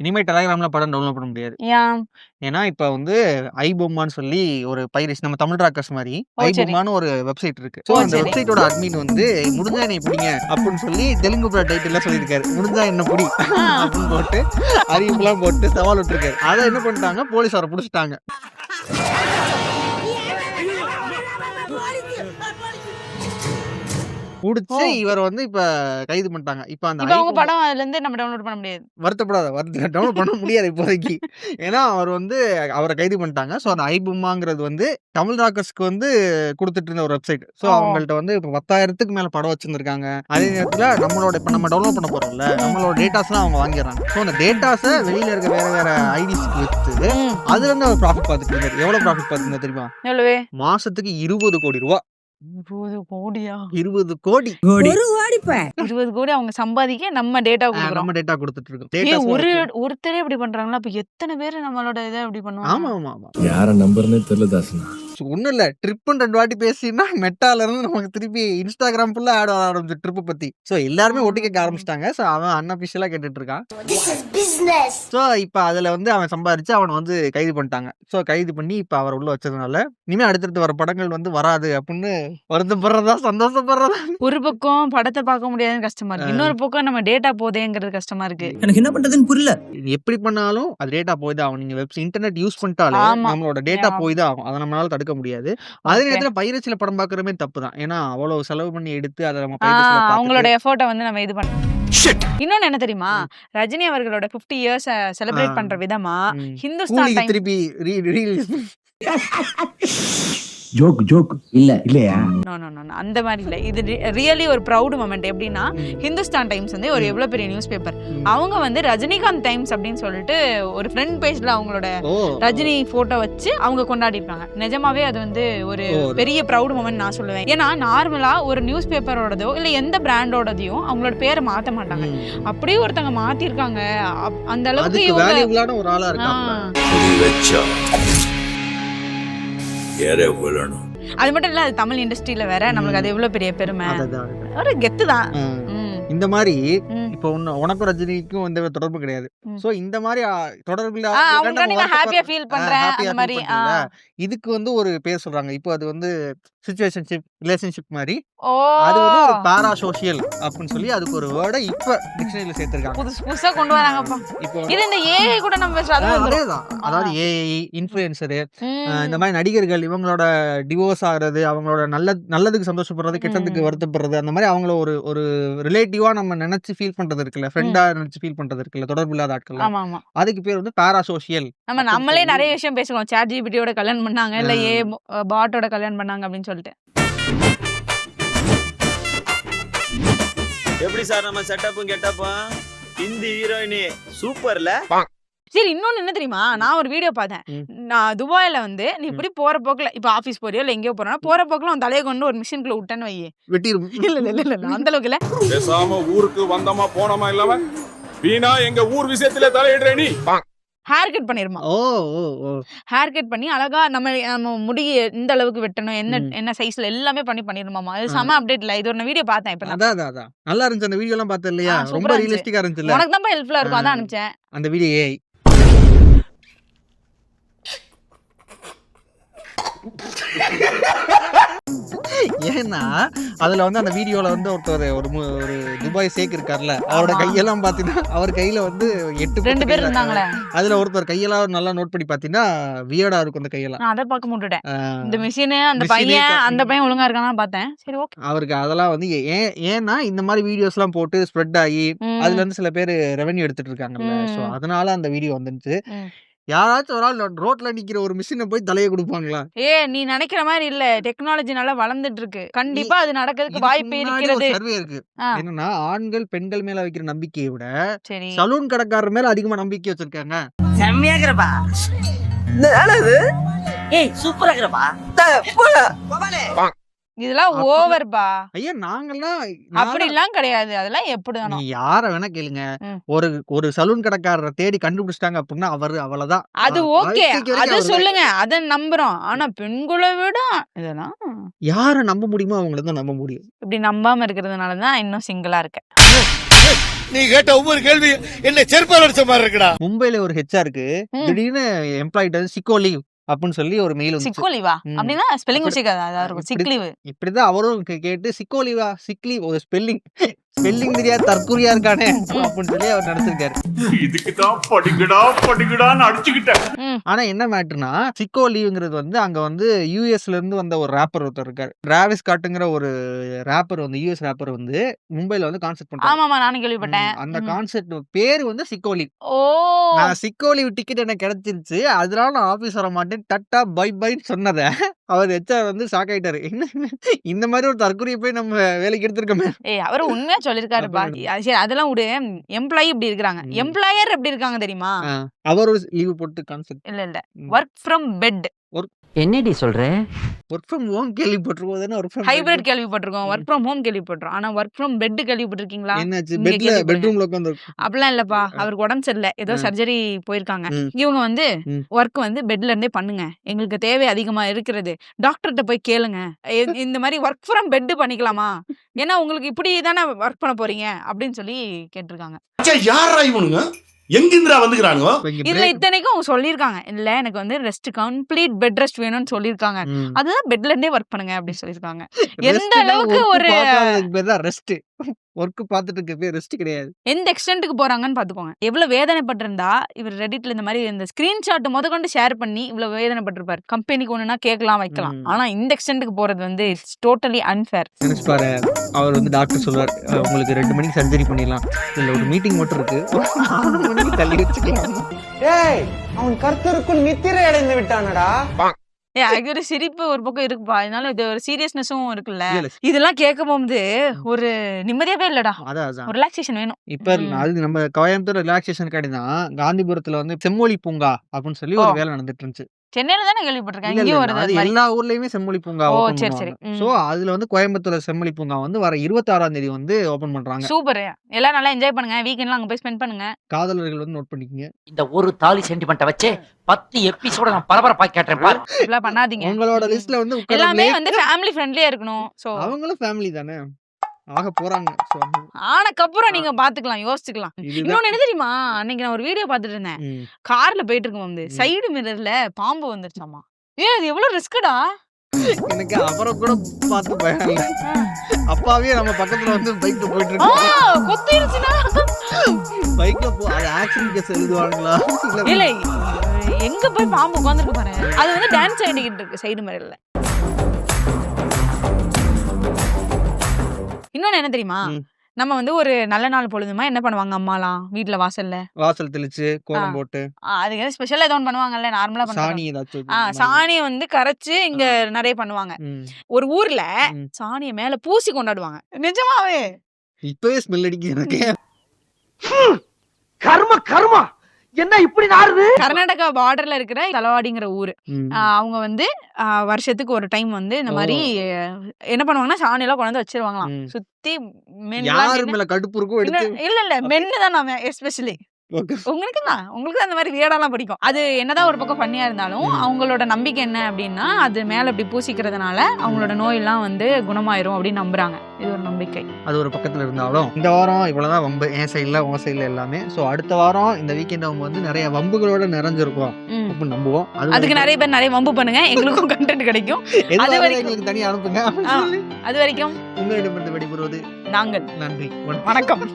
இனிமே டெலகிராம்ல படம் டவுன்லோட் பண்ண முடியாது. ஏன்? ஏன்னா இப்ப வந்து ஐபொம்மான்னு சொல்லி ஒரு பைரசி நம்ம தமிழ் ராக்கர்ஸ் மாதிரி ஓ சரி. ஐபொம்மான்னு ஒரு வெப்சைட் இருக்கு. ஸோ ஓ அந்த சரி. வெப்சைட்டோட அட்மின் வந்து முடிஞ்சா என்னை பிடிங்க அப்படின்னு சொல்லி தெலுங்கு பட டைட்டில் சொல்லியிருக்காரு. முடிஞ்சா என்ன பிடி அப்படின்னு போட்டு அறிவிப்புலாம் போட்டு சவால் விட்டுருக்காரு. அதை என்ன பண்ணிட்டாங்க, போலீஸ் அவரை பிடிச்சிட்டாங்க. புடிச்சு இவர் வந்து இப்ப கைது பண்ணிட்டாங்க. இப்ப அந்த இப்ப உங்க படம் அதுல இருந்து நம்ம டவுன்லோட் பண்ண முடியாது. வருத்தப்படாத டவுன்லோட் பண்ண முடியாது இப்போதைக்கு. ஏன்னா அவர் வந்து அவரை கைது பண்ணிட்டாங்க. ஸோ அந்த ஐபொம்மாங்கிறது வந்து தமிழ் ராக்கர்ஸ்க்கு வந்து கொடுத்துட்டு இருந்த ஒரு வெப்சைட். ஸோ அவங்கள்ட்ட வந்து இப்போ 10,000க்கு மேல படம் வச்சிருந்திருக்காங்க. அதே நேரத்துல நம்மளோட இப்ப நம்ம டவுன்லோட் பண்ண போறோம்ல, நம்மளோட டேட்டாஸ்லாம் அவங்க வாங்கிடுறாங்க. ஸோ அந்த டேட்டாஸை வெளியில இருக்க வேற வேற ஐடிஸ்க்கு வித்து அதுல இருந்து அவர் ப்ராஃபிட் பார்த்துட்டு இருக்காரு. எவ்வளவு ப்ராஃபிட் பார்த்துருந்தா தெரியுமா? எவ்வளவு? மாசத்துக்கு 20 கோடி ரூபா. 20 கோடியா? 20 கோடி. 20 கோடி அவங்க சம்பாதிக்க நம்ம டேட்டா கொடுக்குறோம். நம்ம டேட்டா கொடுத்துட்டு இருக்கோம். ஒருத்தரே இப்படி பண்றாங்களா? அப்ப எத்தனை பேர் நம்மளோட இதை இப்படி பண்ணுவாங்க? ஆமா ஆமா ஆமா. யார நம்பர்னே தெரியல தாசனா. ஒன்னும் இல்ல, ட்ரிப்புன்னு 2 வாட்டி பேசினா மெட்டால இருந்து நமக்கு திருப்பி இன்ஸ்டாகிராம் ஃபுல்லா ஆட் வர ஆரம்பிச்சு ட்ரிப் பத்தி. சோ எல்லாருமே ஒட்டி கேட்க ஆரம்பிச்சிட்டாங்க. சோ அவன் அன்அபிஷியலா கேட்டுட்டு இருக்கான். சோ இப்ப அதுல வந்து அவன் சம்பாதிச்சு அவனை வந்து கைது பண்ணிட்டாங்க. சோ கைது பண்ணி இப்ப அவர் உள்ள வச்சதுனால இனிமே அடுத்தடுத்து வர படங்கள் வந்து வராது அப்படின்னு வருத்தப்படுறதா சந்தோஷப்படுறதா? ஒரு பக்கம் படத்தை பார்க்க முடியாதுன்னு கஷ்டமா இருக்கு, இன்னொரு பக்கம் நம்ம டேட்டா போதேங்கிறது கஷ்டமா இருக்கு. எனக்கு என்ன பண்றதுன்னு புரியல. எப்படி பண்ணாலும் அது டேட்டா போய் தான் ஆகும். நீங்க இன்டர்நெட் யூஸ் பண்ணிட்டாலே நம்மளோட டேட்டா போய் தான் ஆகும். அதை நம்மளால தடுக்க முடியாது. அதே நேரத்துல பைரசில படம் பாக்குறமே தப்பு தான். ஏன்னா அவ்வளவு செலவு பண்ணி எடுத்து அதை நம்ம அவங்களோட எஃபோர்ட்டை வந்து நம்ம இது பண்ண. இன்னொன்னு என்ன தெரியுமா, ரஜினி அவர்களோட 50 இயர்ஸ் செலிப்ரேட் பண்ற விதமா ஹிந்துஸ்தான் டைம்ஸ் திருப்பி ரீலீஸ் ஜோக் இல்லையா? நோ அந்த மாதிரி இல்ல. இது ரியலி ஒரு ப்ரௌட் மொமெண்ட். எப்படின்னா ஹிந்துஸ்தான் டைம்ஸ் வந்து ஒரு எவ்வளவு பெரிய நியூஸ் பேப்பர். அவங்க வந்து ரஜினிகாந்த் டைம்ஸ் அப்படின்னு சொல்லிட்டு ஒரு ஃப்ரண்ட் பேஜ்ல அவங்களோட ரஜினி போட்டோ வச்சு அவங்க கொண்டாடி இருக்காங்க. நிஜமாவே அது வந்து ஒரு பெரிய ப்ரௌட் மொமெண்ட் நான் சொல்லுவேன். ஏன்னா நார்மலா ஒரு நியூஸ் பேப்பரோடதோ இல்ல எந்த பிராண்டோடதையும் அவங்களோட பேரை மாத்த மாட்டாங்க. அப்படியே ஒருத்தங்க மாத்திருக்காங்க. அந்த அளவுக்கு ஒரு ஆளா இருக்காங்க. அது மட்டும் இல்ல, அது தமிழ் இண்டஸ்ட்ரியில வேற நம்மளுக்கு அது எவ்வளவு பெரிய பெருமை, ஒரு கெத்து தான். இந்த மாதிரி இப்ப உனக்கும் ரஜினிக்கும் எந்த தொடர்பு கிடையாது. சோ இந்த மாதிரி தொடர்பு ஹாப்பியா ஃபீல் பண்றேன் அந்த மாதிரி. இதுக்கு வந்து ஒரு பேர் சொல்றாங்க. இப்போ அது வந்து சிச்சுவேஷன்ஷிப், ரிலேஷன்ஷிப் மாதிரி. அது வந்து ஒரு பாரா சோஷியல் அப்படின்னு சொல்லி அதுக்கு ஒரு வேர்டை இப்ப டிக்ஷனரியில சேர்த்திருக்காங்க. புதுசா கொண்டு வராங்கப்பா. இப்போ இது இந்த ஏஐ கூட நம்ம அதேதான். அதாவது ஏஐ இன்ஃப்ளூயன்சர், இந்த மாதிரி நடிகர்கள் இவங்களோட டிவோர்ஸ் ஆகுறது, அவங்களோட நல்லதுக்கு சந்தோஷப்படுறது, கெட்டதுக்கு வருத்தப்படுறது, அந்த மாதிரி அவங்கள ஒரு ரிலேட்டிவா நம்ம நினைச்சு ஃபீல் பண்றது இருக்குல்ல, ஃப்ரெண்டா நினைச்சு ஃபீல் பண்றது இருக்குல்ல, தொடர்பு இல்லாத ஆட்கள், அதுக்கு பேர் வந்து பாரா சோஷியல். நம்மளே நிறைய விஷயம் பேசுவோம். சாட் ஜிபிடியோட கல்யாணம் பண்ணாங்க, இல்ல ஏ பாட்டோட கல்யாணம் பண்ணாங்க அப்படின்னு சொல்லிட்டு. எப்படி சார் நம்ம செட்டப்பும் கெட்டப்பும் ஹிந்தி ஹீரோயினி சூப்பர்ல. சரி, இன்னொன்னு என்ன தெரியுமா, நான் ஒரு வீடியோ பார்த்தேன். நான் துபாயில வந்து நீ இப்படி போற போக்குல, இப்ப ஆபீஸ் போறியோ இல்ல எங்கேயோ போறோம்னா போற போக்குல உன் தலையை கொண்டு ஒரு மிஷின்குள்ள விட்டேன்னு வையே, வெட்டிரும். இல்ல அந்த அளவுக்கு இல்ல. பேசாம ஊருக்கு வந்தமா போனமா இல்லாம வீணா எங்க ஊர் விஷயத்துல தலையிடுற நீ. ஹேர் கட் பண்ணிருமா. ஹேர் கட் பண்ணி அழகா நம்ம முடி இந்த அளவுக்கு வெட்டணும், என்ன சைஸ்ல எல்லாமே பண்ணிருமாமா. அது செம அப்டேட் இல்ல. இது ஒரு வீடியோ பார்த்தேன் இப்ப. அதான் நல்லா இருந்துச்சு அந்த வீடியோ எல்லாம் பார்த்தேன் இல்லையா, ரொம்ப ரியலிஸ்டிக்கா இருந்துச்சு. உனக்கு தான் ஹெல்ப்ஃபுல்லா இருக்கும், அதான் அனுப்பிச்சேன் அந்த வீடியோ. ஏஐ ஏன்னா அதுல வந்து அந்த வீடியோல வந்து ஒருத்தர் ஒரு துபாய் சேக் இருக்கார்ல, அவரோட கையெல்லாம் பாத்தீங்கன்னா அவர் கையில வந்து 8 பேர் இருந்தாங்களே, அதுல ஒருத்தர் கையெல்லாம் நல்லா நோட் பண்ணி பாத்தீங்கன்னா வியர்டா இருக்கும் அந்த கையெல்லாம். அதை பார்க்க முட்டுட்டேன். இந்த மிஷின் அந்த பையன் ஒழுங்கா இருக்கானா பார்த்தேன். சரி ஓகே. அவருக்கு அதெல்லாம் வந்து ஏன்னா இந்த மாதிரி வீடியோஸ் எல்லாம் போட்டு ஸ்ப்ரெட் ஆகி அதுல இருந்து சில பேர் ரெவென்யூ எடுத்துட்டு இருக்காங்கல்ல, சோ அதனால அந்த வீடியோ வந்துச்சு. யாராச்சும் ஒரு ஆள் ரோட்ல நிக்கிற ஒரு மிஷினை போய் தலையை கொடுப்பாங்களா? நீ நினைக்கிற மாதிரி இல்ல, டெக்னாலஜி நல்லா வளர்ந்துட்டு இருக்கு. கண்டிப்பா அது நடக்கிறதுக்கு வாய்ப்பு இருக்கிறது. சர்வே இருக்கு. என்னன்னா ஆண்கள் பெண்கள் மேல வைக்கிற நம்பிக்கையை விட சலூன் கடைக்காரர் மேல அதிகமா நம்பிக்கை வச்சிருக்காங்க. செம்மையாகிறப்பா, சூப்பராகிறப்பா. இதெல்லாம் ஓவர்பா. ஐயா நாங்கெல்லாம் அப்படிலாம் கிடையாது. அதெல்லாம் எப்படிதானோ. நீ யார வேணா கேளுங்க, ஒரு சலூன் கடைக்காரரை தேடி கண்டுபிடிச்சிட்டாங்க அப்படின்னா அவ்வளவுதான். அது ஓகே, அது சொல்லுங்க, அத நம்புறோம். ஆனா பெண்களை விட இதெல்லாம் யார நம்ப முடியுமோ அவங்கள தான் நம்ப முடியும். இப்படி நம்பாம இருக்கிறதுனாலதான் இன்னும் சிங்கிளா இருக்கேன். நீ கேட்ட ஒவ்வொரு கேள்வி என்ன செருப்பால் அடிச்ச மாதிரி இருக்குடா. மும்பைல ஒரு ஹெச்ஆருக்கு ம். திடீர்னு எம்ப்ளாயிட்ட சிக்கோ லீவ் அப்படின்னு சொல்லி ஒரு மெயில் வந்து சிக்கோ லீவா ம். அப்படின்னா ஸ்பெல்லிங் அப்படி- வச்சுக்காதா அதான் இருக்கும் சிக் லீவு. இப்படிதான் அவரும் கேட்டு சிக்கோ லீவா சிக் லீவ் ஒரு ஸ்பெல்லிங் தெரியாது தற்கூரியா இருக்கானே அப்படின்னு சொல்லி அவர் நடத்திருக்காரு. இதுக்கு தான் படிக்கடான்னு அடிச்சுக்கிட்டேன். ஆனா என்ன மேட்டர்னா சிக்கோ லீவுங்கிறது வந்து அங்க வந்து யூஎஸ்ல இருந்து வந்த ஒரு ரேப்பர் ஒருத்தர் இருக்காரு. டிராவிஸ் ஸ்காட்ங்கிற ஒரு ரேப்பர் வந்து யூஎஸ் ரேப்பர் வந்து மும்பைல வந்து கான்செர்ட் பண்றாரு. ஆமாமா நானும் கேள்விப்பட்டேன். அந்த கான்செர்ட் பேரு வந்து சிக்கோ லீவ். ஓ நான் சிக்கோ லீவ் டிக்கெட் எனக்கு கிடைச்சிருச்சு, அதனால நான் ஆபீஸ் வர மாட்டேன், டட்டா பை பைன்னு சொன்னத அவர் ஹெச்ஆர் வந்து ஷாக் ஆயிட்டாரு. என்ன இந்த மாதிரி ஒரு தற்கொலையை போய் நம்ம வேலைக்கு எடுத்திருக்கோமே. ஏய் அவரு உண்மையா சொல்லிருக்காருப்பா. சரி அதெல்லாம் விடு. எம்ப்ளாயி இப்படி இருக்காங்க, எம்ப்ளாயர் எப்படி இருக்காங்க தெரியுமா? அவர் ஒரு லீவ் போட்டு கான்செர்ட் இல்ல ஒர்க் ஃப்ரம் பெட். என்னடி சொல்ற? ஒர்க் ஃப்ரம் ஹோம் கேள்விப்பட்டிருக்கோம். ஒர்க் ஃப்ரம் ஹைபிரிட் கேள்விப்பட்டிருக்கோம், ஒர்க் ஃப்ரம் ஹோம் கேள்விப்பட்டிருக்கோம். ஆனா ஒர்க் ஃப்ரம் பெட் கேள்விப்பட்டிருக்கீங்களா? என்னாச்சு நீங்க பெட்ல கேள்விப்படுங்க. பெட்ரூம்ல உட்கார்ந்து அப்படிலாம் இல்லப்பா. அவருக்கு உடம்பு சரியில்லை, ஏதோ சர்ஜரி போயிருக்காங்க. இவங்க வந்து ஒர்க் வந்து பெட்ல இருந்தே பண்ணுங்க, எங்களுக்கு தேவை அதிகமா இருக்கிறது, டாக்டர்கிட்ட போய் கேளுங்க, இந்த மாதிரி ஒர்க் ஃப்ரம் பெட் பண்ணிக்கலாமா, ஏன்னா உங்களுக்கு இப்படி தானே ஒர்க் பண்ண போறீங்க அப்படின்னு சொல்லி கேட்டிருக்காங்க. யாரா இவனுங்க? எங்கிந்திரா வந்துக்கிறானுங்க? இதுல இத்தனைக்கும் அவங்க சொல்லியிருக்காங்க, இல்ல எனக்கு வந்து ரெஸ்ட் கம்ப்ளீட் பெட் ரெஸ்ட் வேணும்னு சொல்லியிருக்காங்க, அதுதான் பெட்ல இருந்தே ஒர்க் பண்ணுங்க அப்படின்னு சொல்லியிருக்காங்க. எந்த அளவுக்கு ஒரு ரெஸ்ட் ஒர்க் பார்த்துட்டு இருக்க பேர் ரெஸ்ட் கிடையாது. எந்த எக்ஸ்டென்ட்டுக்கு போறாங்கன்னு பாத்துக்கோங்க. எவ்வளவு வேதனைப்பட்டிருந்தா இவர் ரெடிட்ல இந்த மாதிரி இந்த ஸ்கிரீன்ஷாட் முதற்கொண்டு ஷேர் பண்ணி இவ்வளவு வேதனைப்பட்டிருப்பாரு. கம்பெனிக்கு ஒண்ணுனா கேட்கலாம் வைக்கலாம், ஆனா இந்த எக்ஸ்டென்ட்டுக்கு போறது வந்து இட்ஸ் டோட்டலி அன்ஃபேர். நினைச்சு பாரு, அவர் வந்து டாக்டர் சொல்றாரு உங்களுக்கு 2 மணிக்கு சர்ஜரி பண்ணிடலாம், இல்ல ஒரு மீட்டிங் மட்டும் இருக்கு 4 மணிக்கு தள்ளி வச்சுக்கலாம். ஏய் அவன் கர்த்தருக்குள் நித்திரை அடைந்து விட்டானடா. அது ஒரு சிரிப்பு ஒரு பக்கம் இருக்குப்பா, அதனால இது ஒரு சீரியஸ்னஸும் இருக்குல்ல. Yes. இதெல்லாம் கேட்கும் போது ஒரு நிம்மதியாவே இல்லடா, அதான் ஒரு ரிலாக்ஸேஷன் வேணும். இப்ப அது நம்ம கோயம்புத்தூர் ரிலாக்ஸேஷன் கிடையாது. காந்திபுரத்துல வந்து செம்மொழி பூங்கா அப்படின்னு சொல்லி ஒரு வேலை நடந்துட்டு இருந்துச்சு. சென்னையில தானே கேள்விப்பட்டிருக்கேன், இல்ல, இங்கேயும் இல்ல, வருது அது அது மாதிரி. எல்லா ஊர்லயுமே செம்மொழி பூங்கா ஓ ஓபன் சரி சரி. பண்ணுவாங்க. சோ அதுல வந்து கோயம்புத்தூர்ல செம்மொழி பூங்கா வந்து வர 26ஆம் தேதி வந்து ஓபன் பண்றாங்க. சூப்பர், எல்லாரும் நல்லா என்ஜாய் பண்ணுங்க, வீக்கெண்ட்லாம் அங்க போய் ஸ்பெண்ட் பண்ணுங்க. காதலர்கள் வந்து நோட் பண்ணிக்கங்க. இந்த ஒரு தாலி சென்டிமெண்ட்டை வச்சு 10 எபிசோட நான் பரபரப்பா கேட்டேன் பாரு. இப்படிலாம் பண்ணாதீங்க. உங்களோட லிஸ்ட்ல வந்து எல்லாமே வந்து ஃபேமிலி ஃப்ரெண்ட்லியா இருக்கணும். சோ அவங்களும் ஃபேமிலி தானே ஆக போறாங்க. So, ஆனக்கப்புறம் நீங்க பாத்துக்கலாம், யோசிச்சுக்கலாம். இதுதான். இன்னொன்னு என்ன தெரியுமா, அன்னைக்கு நான் ஒரு வீடியோ பாத்துட்டு இருந்தேன், கார்ல போயிட்டு இருக்கும் வந்து சைடு மிரர்ல பாம்பு வந்துருச்சாமா. அது எவ்வளவு ரிஸ்க்குடா. எனக்கு அப்புறம் கூட பார்த்து பயம் இல்ல. அப்பாவே நம்ம பக்கத்துல வந்து பைக்ல போயிட்டு இருக்கோம், கொத்திருச்சுனா பைக்ல அது ஆக்சிடென்ட் கேஸ் எழுதுவாங்களா இல்ல எங்க போய் பாம்பு உட்கார்ந்துருக்கு பாரு. அது வந்து டான்ஸ் ஆடிக்கிட்டு இருக்கு சைடு மிரர்ல. இன்னொன்னு என்ன தெரியுமா, நம்ம வந்து ஒரு நல்ல நாள் பொழுதுமா என்ன பண்ணுவாங்க அம்மாலாம் வீட்டுல வாசல்ல வாசல் தெளிச்சு கோலம் போட்டு அதுக்கு ஸ்பெஷலா ஏதோ ஒன்று பண்ணுவாங்கல்ல, நார்மலா சாணி பண்ணுவாங்க. ஏதாச்சும் சாணியை வந்து கரைச்சு இங்க நிறைய பண்ணுவாங்க. ஒரு ஊர்ல சாணிய மேல பூசி கொண்டாடுவாங்க. நிஜமாவே இப்பவே ஸ்மெல் அடிக்குது எனக்கு. கர்மா என்ன இப்படி நாறுது? கர்நாடகா பார்டர்ல இருக்கிற தலவாடிங்கிற ஊரு. அவங்க வந்து வருஷத்துக்கு ஒரு டைம் வந்து இந்த மாதிரி என்ன பண்ணுவாங்கன்னா சாணி எல்லாம் கொண்டு வச்சிருவாங்களாம். சுத்தி யாரு மேல கடுப்பு இருக்கோ எடுத்து இல்ல மென்னு தான் நாம எஸ்பெஷலி உங்களுக்கு தான் அந்த மாதிரி வீடெல்லாம் பிடிக்கும். அது என்னதான் ஒரு பக்கம் பண்ணியா இருந்தாலும் அவங்களோட நம்பிக்கை என்ன அப்படின்னா அது மேல இப்படி பூசிக்கிறதுனால அவங்களோட நோய் எல்லாம் வந்து குணமாயிரும் அப்படின்னு நம்புறாங்க. இது ஒரு நம்பிக்கை. அது ஒரு பக்கத்துல இருந்தாலும் இந்த வாரம் இவ்வளவுதான் வம்பு என் சைட்ல உங்க சைட்ல எல்லாமே. சோ அடுத்த வாரம் இந்த வீக்கெண்ட் அவங்க வந்து நிறைய வம்புகளோட நிறைஞ்சிருக்கும் அப்படின்னு நம்புவோம். அதுக்கு நிறைய பேர் நிறைய வம்பு பண்ணுங்க, எங்களுக்கும் கண்டென்ட் கிடைக்கும். அது வரைக்கும் எங்களுக்கு தனியா அனுப்புங்க. அது வரைக்கும் உங்களிடமிருந்து விடைபெறுவது நாங்கள். நன்றி, வணக்கம்.